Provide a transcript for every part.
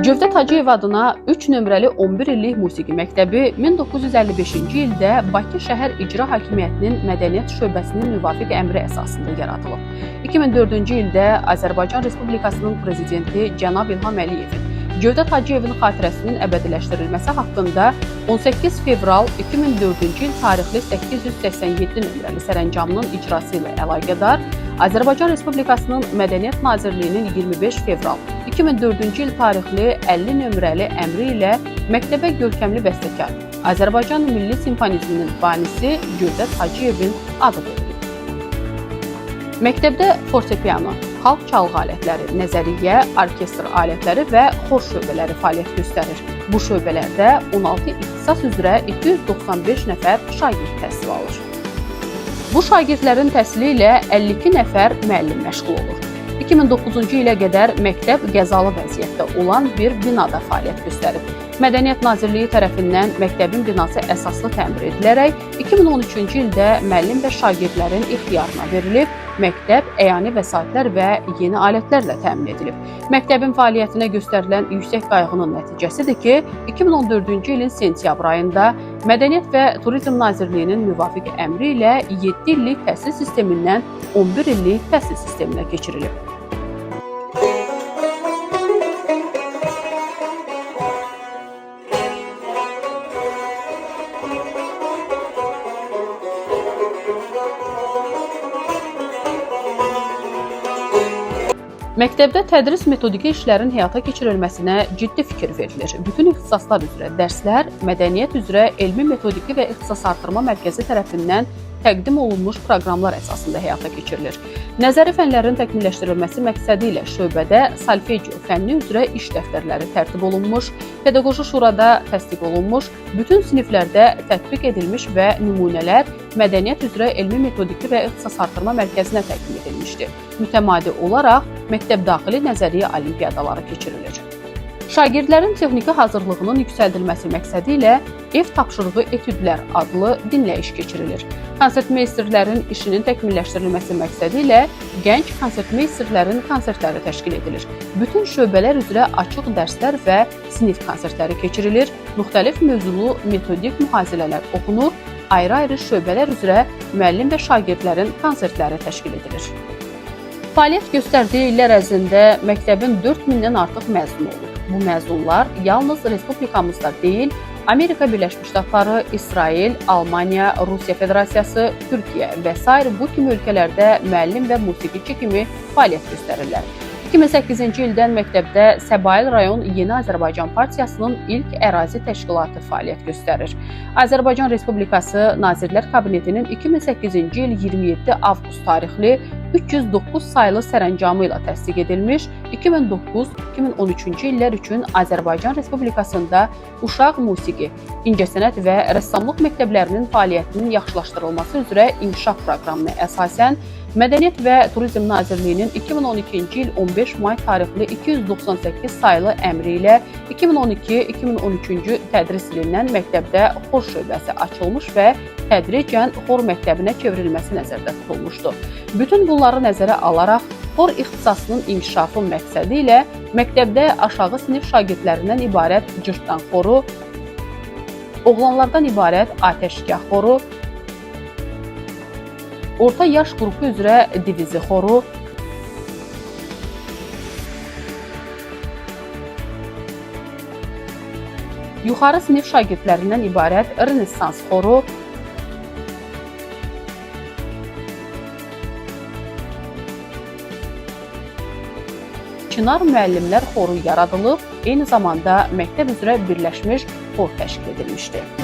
Cövdət Hacıyev adına 3 nömrəli 11 illik musiqi məktəbi 1955-ci ildə Bakı şəhər İcra Hakimiyyətinin Mədəniyyət şöbəsinin müvafiq əmri əsasında yaradılıb. 2004-cü ildə Azərbaycan Respublikasının prezidenti cənab İlham Əliyevin Cövdət Hacıyevin xatirəsinin əbədiləşdirilməsi haqqında 18 fevral 2004-cü il tarixli 887 nömrəli sərəncamının icrası ilə əlaqədar Azərbaycan Respublikasının Mədəniyyət Nazirliyinin 25 fevral 2004-cü il tarixli 50 nömrəli əmri ilə məktəbə görkəmli bəstəkar, Azərbaycan Milli Simfonizminin banisi Cövdət Hacıyevin adı verilib. Məktəbdə fortepiano, xalq çalğı alətləri, nəzəriyyə, orkestr alətləri və xor şöbələri fəaliyyət göstərir. Bu şöbələrdə 16 ixtisas üzrə 295 nəfər şagird təhsil alır. Bu şagirdlərin təhsili ilə 52 nəfər müəllim məşğul olur. 2009-cu ilə qədər məktəb qəzalı vəziyyətdə olan bir binada fəaliyyət göstərib. Mədəniyyət Nazirliyi tərəfindən məktəbin binası əsaslı təmir edilərək 2013-cü ildə müəllim və şagirdlərin ixtiyarına verilib, məktəb əyani vəsaitlər və yeni alətlərlə təmin edilib. Məktəbin fəaliyyətinə göstərilən yüksək qayğının nəticəsidir ki, 2014-cü ilin sentyabr ayında Mədəniyyət və Turizm Nazirliyinin müvafiq əmri ilə 7 illik təhsil sistemindən 11 illik təhsil sisteminə keçirilib. Məktəbdə tədris metodiki işlərin həyata keçirilməsinə ciddi fikir verilir. Bütün ixtisaslar üzrə dərslər Mədəniyyət üzrə Elmi Metodiki və İxtisas Artırma Mərkəzi tərəfindən təqdim olunmuş proqramlar əsasında həyata keçirilir. Nəzəri fənlərin təkmilləşdirilməsi məqsədi ilə şöbədə solfeggio fənni üzrə iş dəftərləri tərtib olunmuş, pedaqoji şurada təsdiq olunmuş, bütün siniflərdə tətbiq edilmiş və nümunələr Mədəniyyət üzrə Elmi Metodiki və İxtisas Artırma Mərkəzinə təqdim edilmişdir. Mütəmadi olaraq məktəb daxili nəzəriyyə olimpiyadaları keçirilir. Şagirdlərin texniki hazırlığının yüksəldilməsi məqsədi ilə ev tapşırığı etüdlər adlı dinləyiş keçirilir. Konsertmeysterlərin işinin təkmilləşdirilməsi məqsədi ilə gənc konsertmeysterlərin konsertləri təşkil edilir. Bütün şöbələr üzrə açıq dərslər və sinif konsertləri keçirilir. Müxtəlif mövzulu metodik mühazirələr oxunur. Ayrı-ayrı şöbələr üzrə müəllim və şagirdlərin konsertləri təşkil edilir. Fəaliyyət göstərdiyi illər ərzində məktəbin 4000-dən artıq məzunu olub. Bu məzunlar yalnız respublikamızda deyil, Amerika Birləşmiş Ştatları, İsrail, Almaniya, Rusiya Federasiyası, Türkiyə və s. bu kimi ölkələrdə müəllim və musiqiçi kimi fəaliyyət göstərirlər. 2008-ci ildən məktəbdə Səbail rayon Yeni Azərbaycan Partiyasının ilk ərazi təşkilatı fəaliyyət göstərir. Azərbaycan Respublikası Nazirlər Kabinetinin 2008-ci il 27 avqust tarixli 309 saylı sərəncamı ilə təsdiq edilmiş 2009-2013-cü illər üçün Azərbaycan Respublikasında uşaq musiqi, incəsənət və rəssamlıq məktəblərinin fəaliyyətinin yaxşılaşdırılması üzrə inkişaf proqramına əsasən Mədəniyyət və Turizm Nazirliyinin 2012-ci il 15 may tarixli 298 saylı əmri ilə 2012-2013-cü tədris ilindən məktəbdə xor şöbəsi açılmış və tədricən xor məktəbinə çevrilməsi nəzərdə tutulmuşdur. Bütün bunları nəzərə alaraq, xor ixtisasının inkişafı məqsədi ilə məktəbdə aşağı sinif şagirdlərindən ibarət cırtdan xoru, oğlanlardan ibarət atəşgah xoru, orta yaş qrupu üzrə divizi xoru, yuxarı sinif şagirdlərindən ibarət Renessans xoru, Çınar müəllimlər xoru yaradılıb, eyni zamanda məktəb üzrə birləşmiş xor təşkil edilmişdir. –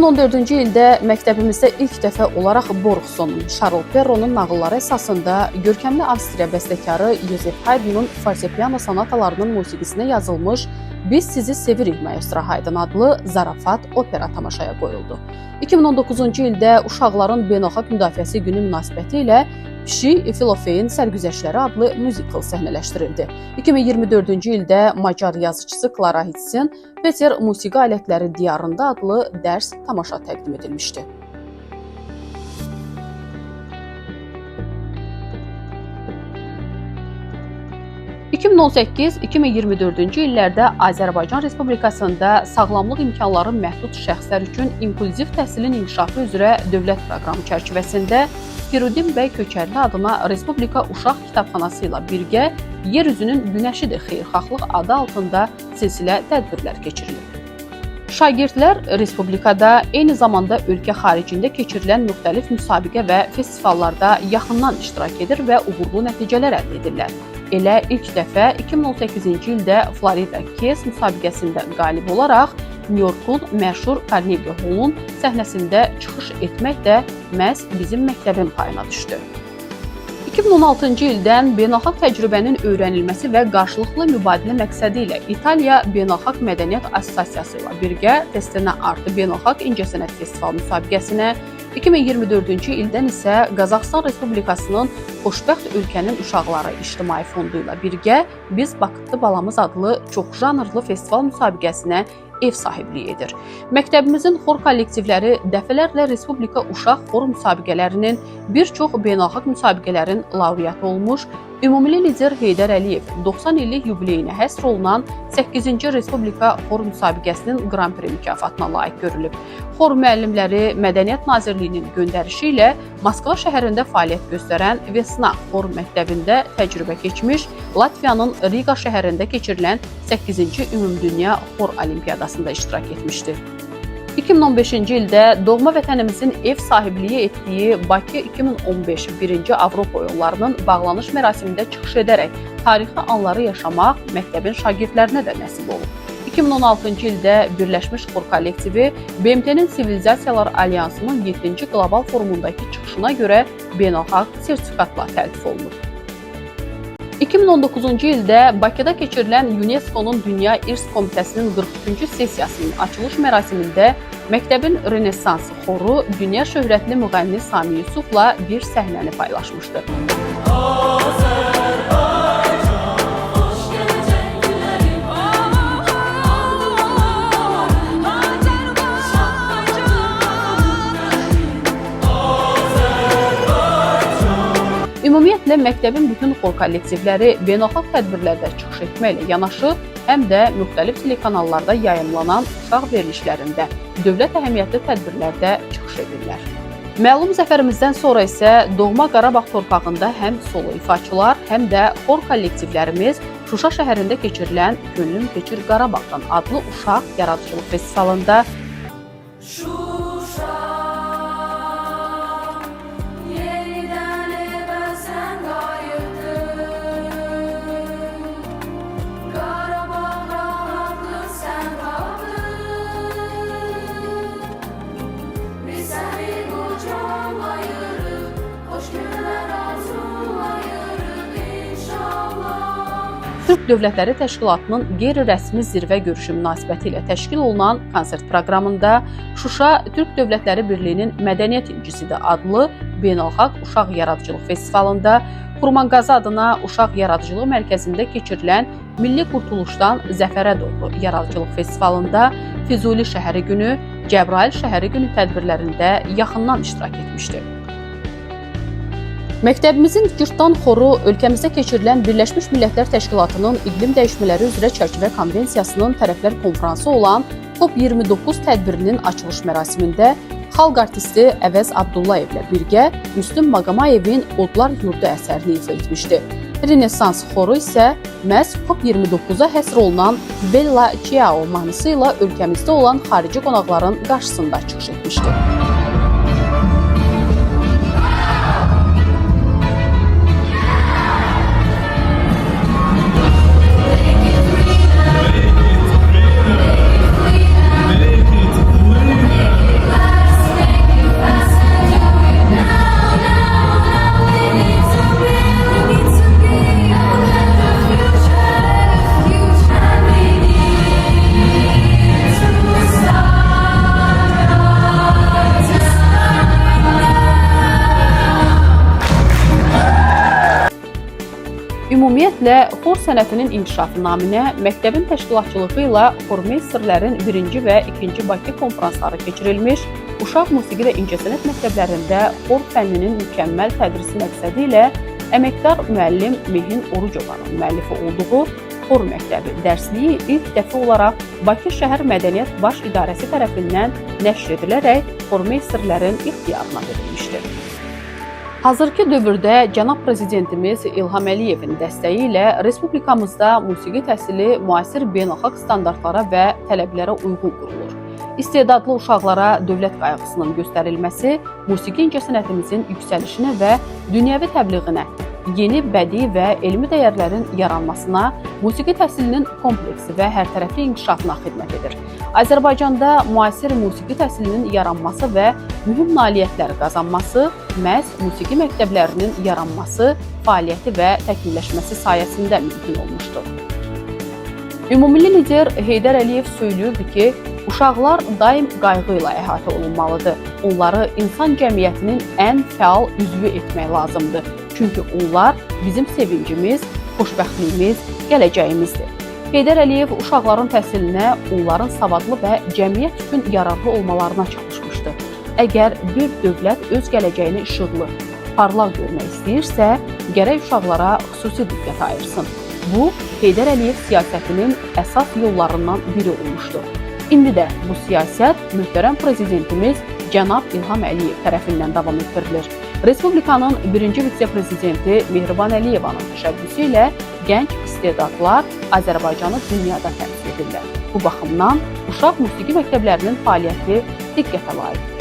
2014-cü ildə məktəbimizdə ilk dəfə olaraq Borxsonun, Şarl Perronun nağılları əsasında görkəmli Avstriya bəstəkarı Josef Haydnın fortepiano sonatalarının musiqisinə yazılmış Biz Sizi Sevirik Maestro Haydn adlı zarafat opera tamaşaya qoyuldu. 2019-cu ildə Uşaqların Beynəlxalq Müdafiəsi Günü münasibəti ilə Pişik Filofeyin Sərgüzəştləri adlı müzikl səhnələşdirildi. 2024-cü ildə Macar yazıçısı Klara Hitzin Peter Musiqi Alətləri Diyarında adlı dərs tamaşa təqdim edilmişdi. 2018-2024-cü illərdə Azərbaycan Respublikasında sağlamlıq imkanları məhdud şəxslər üçün inklüziv təhsilin inkişafı üzrə dövlət proqramı çərçivəsində Firudin bəy Köçərli adına Respublika Uşaq Kitabxanası ilə birgə Yer üzünün Günəşidir xeyirxahlıq adı altında silsilə tədbirlər keçirilir. Şagirdlər Respublikada, eyni zamanda ölkə xaricində keçirilən müxtəlif müsabiqə və festivallarda yaxından iştirak edir və uğurlu nəticələr əldə edirlər. Elə ilk dəfə 2018-ci ildə Florida Keys müsabiqəsində qalib olaraq New Yorkun məşhur Carnegie Hall'un səhnəsində çıxış etmək də məhz bizim məktəbin payına düşdü. 2016-cı ildən beynəlxalq təcrübənin öyrənilməsi və qarşılıqlı mübadilə məqsədi ilə İtaliya Beynəlxalq Mədəniyyət Assosiasiyası ilə birgə Testina Artı Beynəlxalq İncəsənət Festival müsabiqəsinə, 2024-cü ildən isə Qazaxıstan Respublikasının Xoşbəxt Ölkənin Uşaqları İctimai Fondu ilə birgə Biz Bakıtlı Balamız adlı çox janrlı festival müsabiqəsinə ev sahibliyi edir. Məktəbimizin xor kollektivləri dəfələrlə Respublika Uşaq Xor müsabiqələrinin, bir çox beynəlxalq müsabiqələrin laureatı olmuş, Ümumili lider Heydər Əliyev 90 illik yubileyinə həsr olunan 8-ci Respublika Xor müsabiqəsinin Grand Prix mükafatına layiq görülüb. Xor müəllimləri Mədəniyyət Nazirliyinin göndərişi ilə Moskva şəhərində fəaliyyət göstərən Vesna Xor məktəbində təcrübə keçmiş, Latviyanın Riga şəhərində keçirilən 8-ci Ümumdünya Xor Olimpiyadasında iştirak etmişdir. 2015-ci ildə doğma vətənimizin ev sahibliyi etdiyi Bakı 2015 1-ci Avropa oyunlarının bağlanış mərasimində çıxış edərək tarixi anları yaşamaq məktəbin şagirdlərinə də nəsib olub. 2016-cı ildə Birləşmiş Xor kollektivi BMT-nin Sivilizasiyalar Alyansının 7-ci qlobal forumundakı çıxışına görə beynəlxalq sertifikatla təltif olunub. 2019-cu ildə Bakıda keçirilən UNESCO-nun Dünya İrs Komitəsinin 43-cü sessiyasının açılış mərasimində məktəbin Renessans xoru dünya şöhrətli müğənni Sami Yusufla bir səhnəni paylaşmışdı. Ümumiyyətlə, məktəbin bütün xor kollektivləri beynəlxalq tədbirlərdə çıxış etməklə yanaşı, həm də müxtəlif telekanallarda yayımlanan uşaq verilişlərində, dövlət əhəmiyyətli tədbirlərdə çıxış edirlər. Məlum zəfərimizdən sonra isə doğma Qarabağ torpağında həm solo ifaçılar, həm də xor kollektivlərimiz Şuşa şəhərində keçirilən Könlüm Keçir Qarabağdan adlı uşaq yaradıcılıq festivalında Türk Dövlətləri Təşkilatının qeyri-rəsmi zirvə görüşü münasibəti ilə təşkil olunan konsert proqramında Şuşa Türk Dövlətləri Birliyinin Mədəniyyət İncisidir adlı beynəlxalq uşaq yaradıcılıq festivalında Kurmanqazı adına Uşaq Yaradıcılıq Mərkəzində keçirilən Milli Qurtuluşdan Zəfərə doğru yaradıcılıq festivalında Füzuli şəhəri günü, Cəbrayıl şəhəri günü tədbirlərində yaxından iştirak etmişdi. Məktəbimizin Cırtdan xoru ölkəmizdə keçirilən Birləşmiş Millətlər Təşkilatının İqlim Dəyişmələri üzrə Çərçivə Konvensiyasının tərəflər konfransı olan COP29 tədbirinin açılış mərasimində xalq artisti Əvəz Abdullayevlə birgə Müslüm Maqamayevin Odlar Yurdu əsərini ifa etmişdi. Renessans xoru isə məhz COP29-a həsr olunan Bella Ciao mahnısı ilə ölkəmizdə olan xarici qonaqların qarşısında çıxış etmişdi. Ümumiyyətlə, xor sənətinin inkişafı naminə məktəbin təşkilatçılığı ilə xormeysterlərin 1-ci və 2-ci Bakı konferansları keçirilmiş, uşaq musiqi və incəsənət məktəblərində xor fənninin mükəmməl tədrisi məqsədi ilə əməkdar müəllim Mehin Orucovanın müəllifi olduğu xor məktəbi dərsliyi ilk dəfə olaraq Bakı Şəhər Mədəniyyət Baş İdarəsi tərəfindən nəşr edilərək xormeysterlərin ixtiyarına verilmişdir. Hazırki dövrdə cənab prezidentimiz İlham Əliyevin dəstəyi ilə respublikamızda musiqi təhsili müasir beynəlxalq standartlara və tələblərə uyğun qurulur. İstedadlı uşaqlara dövlət qayğısının göstərilməsi musiqi incəsənətimizin yüksəlişinə və dünyəvi təbliğinə, yeni bədii və elmi dəyərlərin yaranmasına, musiqi təhsilinin kompleksi və hərtərəfli inkişafına xidmət edir. Azərbaycanda müasir musiqi təhsilinin yaranması və mühüm nailiyyətlər qazanması məhz musiqi məktəblərinin yaranması, fəaliyyəti və təkmilləşməsi sayəsində mümkün olmuşdur. Ümumilli lider Heydər Əliyev söylüyordu ki, uşaqlar daim qayğı ilə əhatə olunmalıdır. Onları insan cəmiyyətinin ən fəal üzvü etmək lazımdır. Çünki onlar bizim sevincimiz, xoşbəxtliyimiz, gələcəyimizdir. Heydər Əliyev uşaqların təhsilinə, onların savadlı və cəmiyyət üçün yararlı olmalarına çalışmışdı. Əgər bir dövlət öz gələcəyini işıqlı, parlaq görmək istəyirsə, gərək uşaqlara xüsusi diqqət ayırsın. Bu, Heydər Əliyev siyasətinin əsas yollarından biri olmuşdur. İndi də bu siyasət mühtərəm prezidentimiz cənab İlham Əliyev tərəfindən davam etdirilir. Respublikanın 1-ci vitse-prezidenti Mehriban Əliyevanın təşəbbüsü ilə gənc istedadlar Azərbaycanı dünyada təmsil edirlər. Bu baxımdan uşaq musiqi məktəblərinin fəaliyyəti diqqətə layiqdir.